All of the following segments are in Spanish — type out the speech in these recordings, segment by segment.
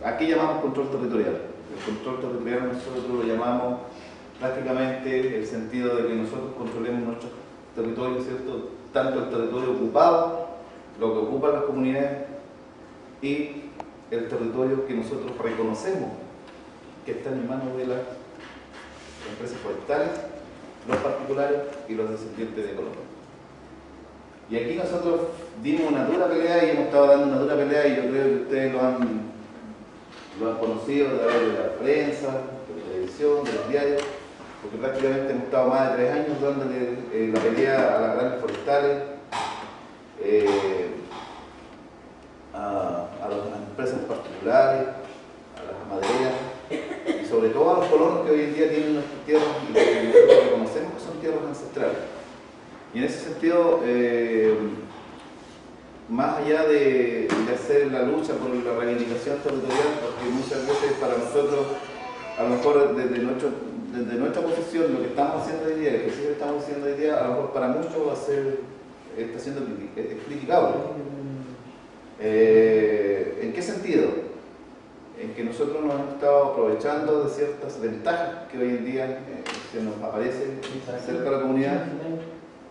aquí llamamos control territorial. El control territorial nosotros lo llamamos prácticamente el sentido de que nosotros controlemos nuestros territorios, ¿cierto? Tanto el territorio ocupado, lo que ocupan las comunidades, y el territorio que nosotros reconocemos que está en manos de las empresas forestales, los particulares y los descendientes de Colombia. Y aquí nosotros dimos una dura pelea y hemos estado dando una dura pelea, y yo creo que ustedes lo han conocido a través de la prensa, de la televisión, de los diarios, porque prácticamente hemos estado más de 3 años dándole la pelea a las grandes forestales, a las empresas particulares, a las madereras y sobre todo a los colonos que hoy en día tienen nuestras tierras y que nosotros reconocemos que son tierras ancestrales. Y en ese sentido, más allá de hacer la lucha por la reivindicación territorial, porque muchas veces para nosotros, a lo mejor desde nuestra posición, lo que estamos haciendo hoy día, el ejercicio que estamos haciendo hoy día, a lo mejor para muchos está siendo criticable. ¿En qué sentido? En que nosotros nos hemos estado aprovechando de ciertas ventajas que hoy en día se nos aparecen cerca de la comunidad.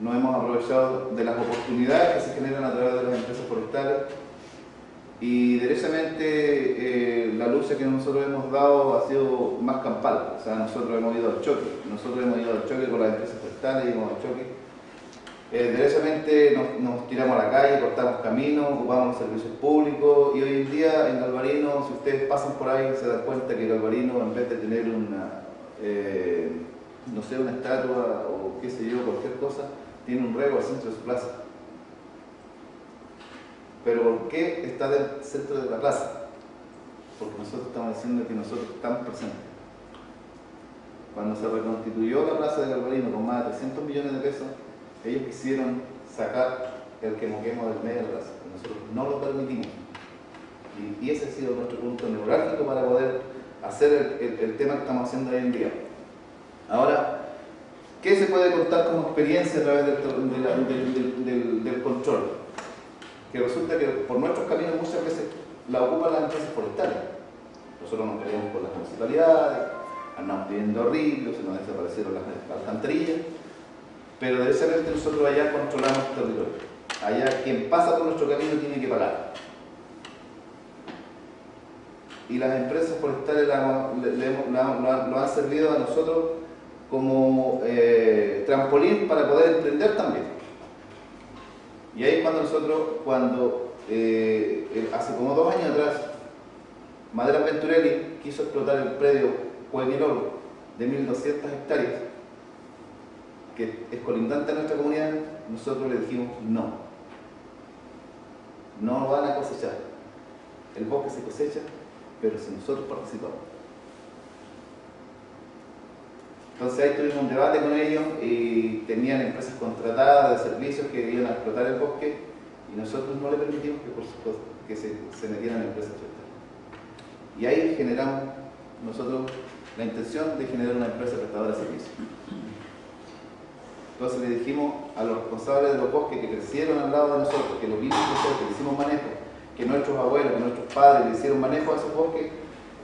Nos hemos aprovechado de las oportunidades que se generan a través de las empresas forestales, y derechamente la lucha que nosotros hemos dado ha sido más campal. O sea, nosotros hemos ido al choque con las empresas forestales, íbamos al choque. Derechamente nos tiramos a la calle, cortamos caminos, ocupamos servicios públicos, y hoy en día en Galvarino, si ustedes pasan por ahí, se dan cuenta que Galvarino, en vez de tener una estatua o qué sé yo, cualquier cosa, tiene un rego al centro de su plaza. ¿Pero por qué está del centro de la plaza? Porque nosotros estamos diciendo que nosotros estamos presentes. Cuando se reconstituyó la plaza de Galvarino con más de 300 millones de pesos, ellos quisieron sacar el quemo-quemo del medio de la plaza. Nosotros no lo permitimos. Y ese ha sido nuestro punto neurálgico para poder hacer el tema que estamos haciendo hoy en día. Ahora, ¿qué se puede contar como experiencia a través del control? Que resulta que por nuestros caminos muchas veces la ocupan las empresas forestales. Nosotros nos peleamos con las municipalidades, andamos pidiendo ríos, se nos desaparecieron las alcantarillas, pero derechamente nosotros allá controlamos el territorio. Allá quien pasa por nuestro camino tiene que pagar. Y las empresas forestales lo han servido a nosotros como trampolín para poder emprender también. Y ahí es cuando nosotros, hace como 2 años atrás, Maderas Venturelli quiso explotar el predio Huequilolo de 1200 hectáreas, que es colindante a nuestra comunidad, nosotros le dijimos no. No van a cosechar. El bosque se cosecha, pero si nosotros participamos. Entonces ahí tuvimos un debate con ellos y tenían empresas contratadas de servicios que iban a explotar el bosque, y nosotros no le permitimos que se metieran en empresas forestales. Y ahí generamos nosotros la intención de generar una empresa prestadora de servicios. Entonces le dijimos a los responsables de los bosques que crecieron al lado de nosotros, que los vimos crecer, que le hicimos manejo, que nuestros abuelos, que nuestros padres le hicieron manejo a esos bosques,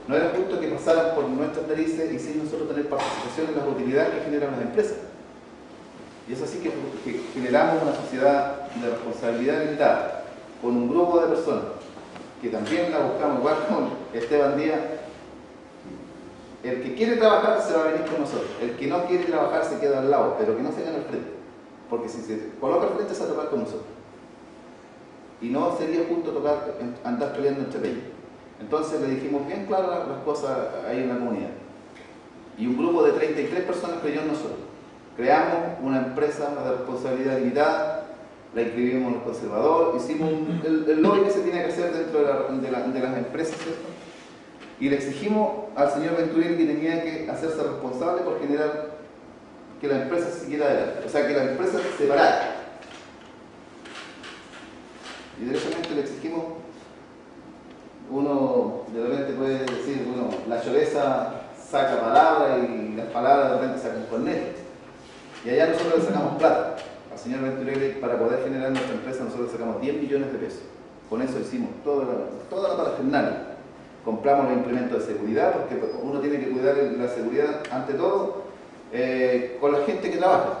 no era justo que pasaran por nuestras narices y sin nosotros tener participación en las utilidades que generan las empresas. Y es así que generamos una sociedad de responsabilidad limitada, con un grupo de personas, que también la buscamos, igual con Esteban Díaz. El que quiere trabajar se va a venir con nosotros, el que no quiere trabajar se queda al lado, pero que no se gane al frente, porque si se coloca al frente se va a tocar con nosotros. Y no sería justo andar peleando entre ellos. Entonces le dijimos bien claro las cosas ahí en la comunidad. Y un grupo de 33 personas creyó en nosotros. Creamos una empresa de responsabilidad limitada, la inscribimos en el conservador, hicimos el lobby que se tiene que hacer dentro de las empresas, ¿cierto? Y le exigimos al señor Venturelli que tenía que hacerse responsable por generar que la empresa siguiera adelante, o sea, que la empresa se separara. Y derechamente le exigimos. Uno de repente puede decir, bueno, la choreza saca palabras y las palabras de repente sacan cornetas. Y allá nosotros le sacamos plata al señor Venturelli para poder generar nuestra empresa. Nosotros le sacamos 10 millones de pesos. Con eso hicimos toda la parafernalia. compramos los implementos de seguridad, porque uno tiene que cuidar la seguridad ante todo con la gente que trabaja.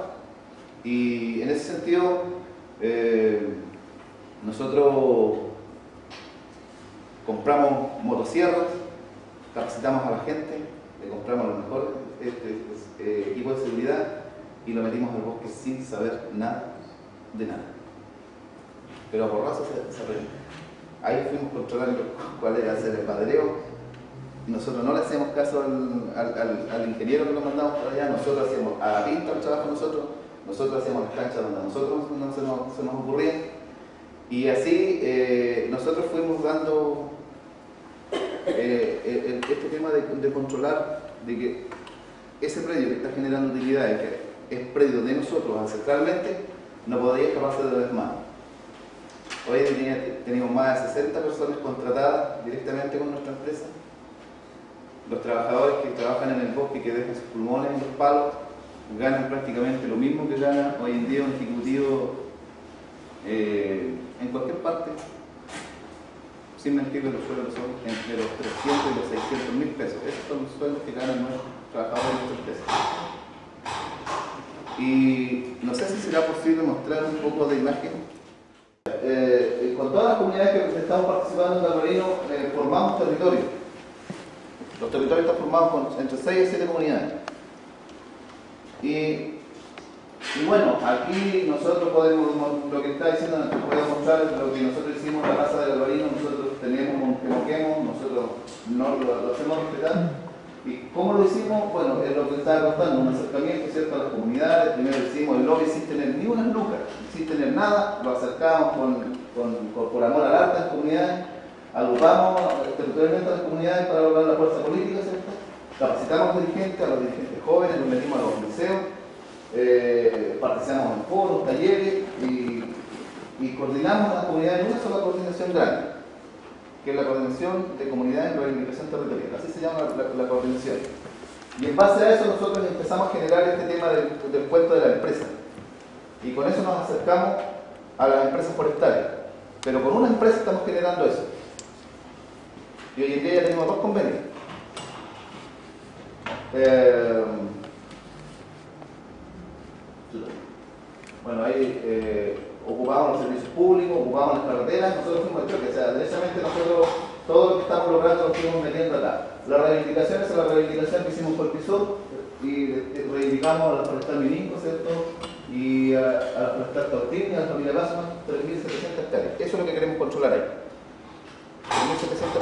Y en ese sentido, nosotros compramos motosierras, capacitamos a la gente, le compramos los mejores equipos de seguridad y lo metimos al bosque sin saber nada de nada. Pero a borrazo se aprende. Ahí fuimos controlando cuál era hacer el padreo. Y nosotros no le hacíamos caso al ingeniero que lo mandamos para allá, nosotros hacíamos a la pinta el trabajo nosotros hacíamos las canchas donde a nosotros no se nos ocurría. Y así nosotros fuimos dando este tema de controlar de que ese predio que está generando utilidades, que es predio de nosotros ancestralmente, no podría escaparse de las manos. Hoy en día tenemos más de 60 personas contratadas directamente con nuestra empresa. Los trabajadores que trabajan en el bosque, que dejan sus pulmones en los palos, ganan prácticamente lo mismo que gana hoy en día un ejecutivo en cualquier parte. Sin mentirles, los sueldos son entre los 300 y los 600 mil pesos. Esos son los sueldos que ganan nuestros trabajadores en nuestra empresa. Y no sé si será posible mostrar un poco de imagen. Con todas las comunidades que estamos participando en Galvarino, formamos territorios. Los territorios están formados entre 6 y 7 comunidades. Y bueno, aquí nosotros podemos, lo que está diciendo, podemos mostrar lo que nosotros hicimos en la Plaza de Galvarino. Nosotros teníamos un quemo, nosotros no lo hacemos respetar. ¿Y cómo lo hicimos? Bueno, es lo que estaba contando, un acercamiento, ¿cierto?, a las comunidades. Primero hicimos el lobby sin tener ni unas lucas, sin tener nada, lo acercamos por amor al arte a las comunidades, agrupamos territorialmente a las comunidades para lograr la fuerza política, ¿cierto? Capacitamos a los dirigentes jóvenes, los metimos a los liceos, participamos en foros, talleres y coordinamos a las comunidades en una sola coordinación grande, que es la coordinación de comunidades en reivindicación territorial, así se llama la coordinación. Y en base a eso nosotros empezamos a generar este tema del puesto de la empresa. Y con eso nos acercamos a las empresas forestales. Pero con una empresa estamos generando eso. Y hoy en día ya tenemos 2 convenios. Bueno, ahí ocupamos los servicios públicos, ocupamos las carreteras, nosotros fuimos el choque, o sea, derechamente nosotros todo lo que estamos logrando lo fuimos metiendo acá. La reivindicación es la reivindicación que hicimos por Pisur y reivindicamos a la forestal Mininco, ¿cierto? Y a la forestal Tautín y a la familia Basman, 3.700 hectáreas. Eso es lo que queremos controlar ahí. 3.700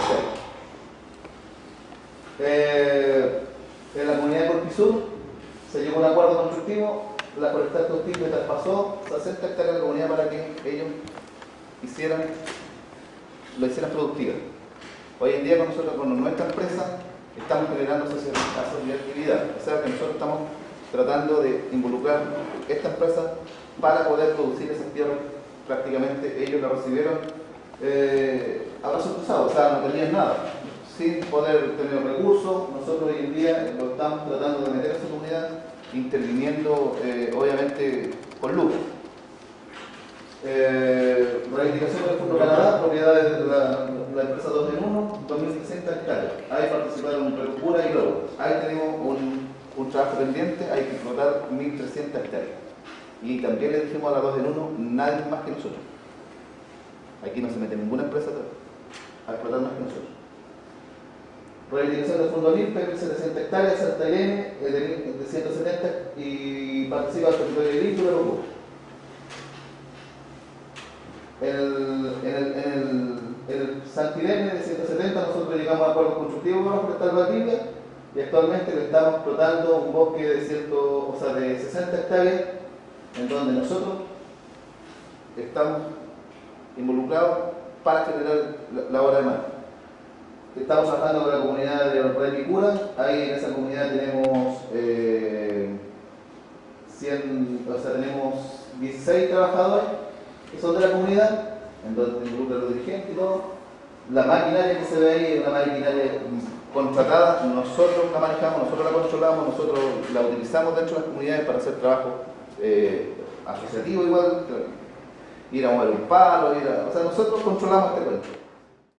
hectáreas. En la comunidad de Corpizur se llegó a un acuerdo constructivo. La forestal Tautín le traspasó 60 hectáreas a la comunidad para que ellos lo hicieran productiva. Hoy en día con nuestra empresa estamos generando asociatividad, o sea que nosotros estamos tratando de involucrar esta empresa para poder producir esas tierras. Prácticamente ellos la recibieron a brazos cruzados, o sea, no tenían nada, sin poder tener recursos. Nosotros hoy en día lo estamos tratando de meter a esa comunidad, interviniendo obviamente con lucro. Reivindicación del Fondo Canadá, propiedades de la empresa 2 en 1, 2.600 hectáreas. Ahí participaron Recupura y Lobo. Ahí tenemos un trabajo pendiente, hay que explotar 1.300 hectáreas. Y también le dijimos a la 2 en 1, nadie más que nosotros. Aquí no se mete ninguna empresa a explotar más que nosotros. Reivindicación del Fondo LIMPE, 1.700 hectáreas, Santa Irene, de 170 y participa el territorio de Lito de Lobo. En el Santa Irene de 170 nosotros llegamos a acuerdos constructivos con la Forestal Valdivia y actualmente le estamos explotando un bosque de 60 hectáreas en donde nosotros estamos involucrados para generar la obra de mar. Estamos trabajando con la comunidad de Red Cura. Ahí en esa comunidad tenemos tenemos 16 trabajadores que son de la comunidad, en donde involucran los dirigentes y todo. La maquinaria que se ve ahí es una maquinaria contratada, nosotros la manejamos, nosotros la controlamos, nosotros la utilizamos dentro de las comunidades para hacer trabajo asociativo igual, ir a mover un palo, o sea, nosotros controlamos este cuento.